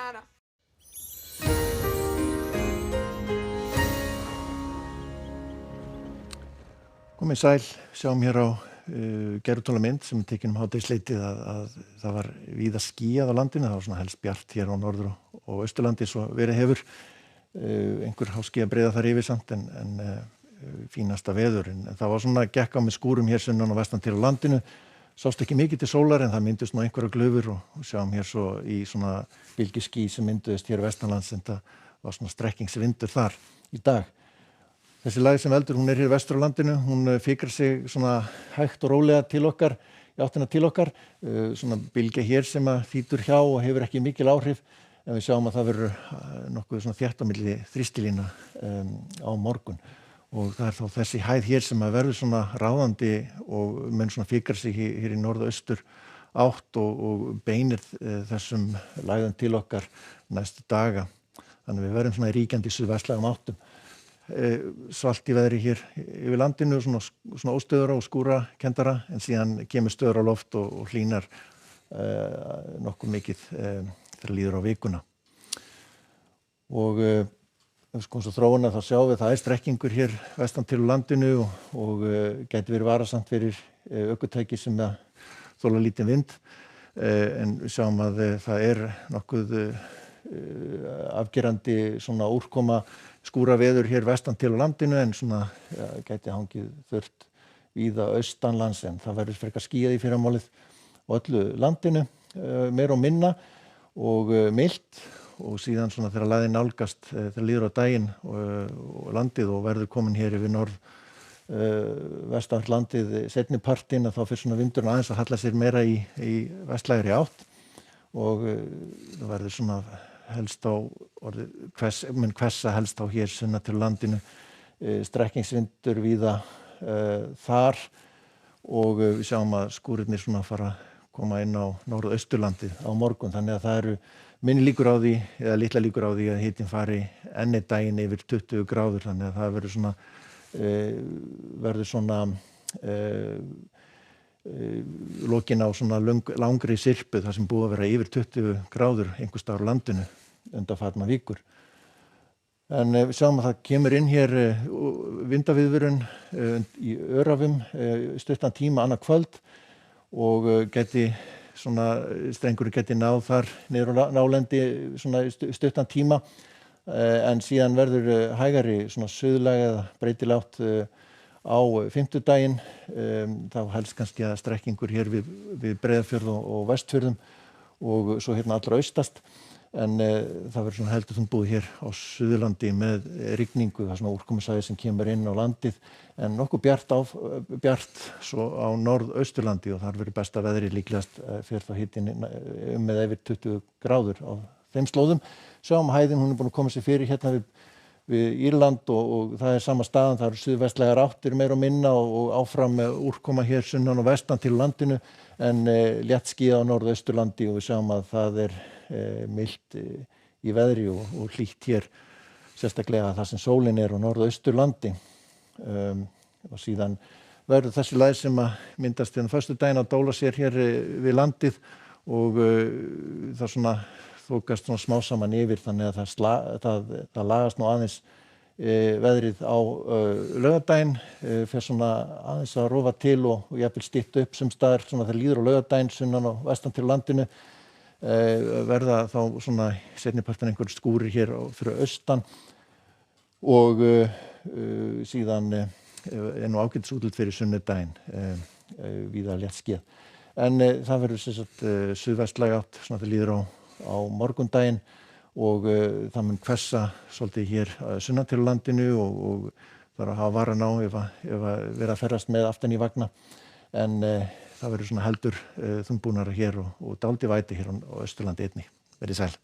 mañana. Komið sæl, sjáum hér á gervitónlamynd sem tekin hádegisleitið að það var víða skýjað á landinu, það var svona helst bjart hér á norður og austurlandi svo verið hefur, einhver háskýja breiða þar yfir samt en fínasta veður, en það var svona gekk á með skúrum hér sunnan og vestan til á landinu, sást ekki mikið til sólar en það myndust nú einhverja glufur og sjáum hér svo í svona bylgjuský sem mynduðist hér vestanlands en það var svona strekkingsvindur þar í dag. Þessi lægð sem veldur, hún hér vestur á landinu, hún fikrar sig svona hægt og rólega til okkar, í áttina til okkar, svona bylgja hér sem að þýtur hjá og hefur ekki mikil áhrif, en við sjáum að það verður nokkuð svona þétt á milli þrýstilína á morgun. Og það þá þessi hæð hér sem að verður svona ráðandi og mun svona fikrar sig hér í norðaustur átt og beinir þessum lægðum til okkar næstu daga. Þannig við verðum svona í ríkjandi suðvestlægum áttum. Svalt í veðri hér yfir landinu, svona óstöðura og skúra kendara, en síðan kemur stöður á loft og hlýnar nokkuð mikið þegar líður á vikuna. Og sko svo þróuna þá sjáum við það strekkingur hér vestan til landinu og gæti verið varasamt fyrir ökutæki sem þola lítinn vind, en við sjáum að það nokkuð afgerandi svona úrkoma skúraveður hér vestan til á landinu en svona gæti hangið þurrt víða austanlands en það verður frekar skýjað í fyrramálið á öllu landinu, meira og minna og milt og síðan svona þegar lægðin nálgast þegar líður á daginn og landið og verður komin hér yfir vestanvert landið seinni partinn að þá fyrir svona vindurinn aðeins að halla sér meira í vestlægri átt og það verður svona helst á hvessa helst á hér sunnan til landinu, strekkingsvindur víða þar og við sjáum að skúrirnir svona fara að koma inn á norðausturlandið á morgun, þannig að það eru minni líkur á því, eða litla líkur á því að hitinn fari enn einn daginn yfir 20 gráður, þannig að það verður svona lokin á svona langri syrpu þar sem búið að vera yfir 20 gráður einhvers staðar á landinu undanfarna vikur. En við sjáum að það kemur inn hér vindaviðvörun í Öræfum stuttan tíma annað kvöld og strengurinn gæti náð þar niður á nálendi svona stuttan tíma en síðan verður hægari svona suðlæg eða breytilátt á fimmtudaginn, þá helst kannski að strekkingur hér við Breiðafjörð og Vestfjörðum og svo hérna allra austast, en það verður svona heldur þungbúið hér á Suðurlandi með rigningu, það er svona úrkomusæði sem kemur inn á landið, en nokkuð bjart svo á norðausturlandi og þar verður besta veðri líklegast fyrir þá hitinn með yfir 20 gráður á þeim slóðum. Sjáum hæðin, hún búin að koma sér fyrir hérna við Írland og það sama staðan, það eru suðvestlægar áttir meira og minna og áfram úrkoma hér sunnan og vestan til landinu en létt skýjað á norðausturlandi og við sjáum að það milt í veðri og hlýtt hér sérstaklega það sem sólin á norðausturlandi og síðan verður þessi lægð sem að myndast hérna föstudaginn að dóla sér hér við landið og það svona þokast svona smá saman yfir þannig að það lagast nú aðeins veðrið á laugardaginn, fer svona aðeins að rofa til og jafnvel stytta upp sem staðar svona þegar líður á laugardaginn sunnan og vestan til landinu verða þá svona seinnipartin einhver skúrir hér fyrir austan og síðan nú ágætis útlit fyrir sunnudaginn víða létt skýjað. En það verður sem sagt suðvestlæg átt svona þegar líður á morgundaginn og það mun hvessa svolítið hér sunnan til landinu og þarf að hafa varan á ef að vera að ferðast með aftan í vagna en það verður svona heldur þungbúnara hér og dálítið vætu hér á Austurlandi einnig. Verið sæl.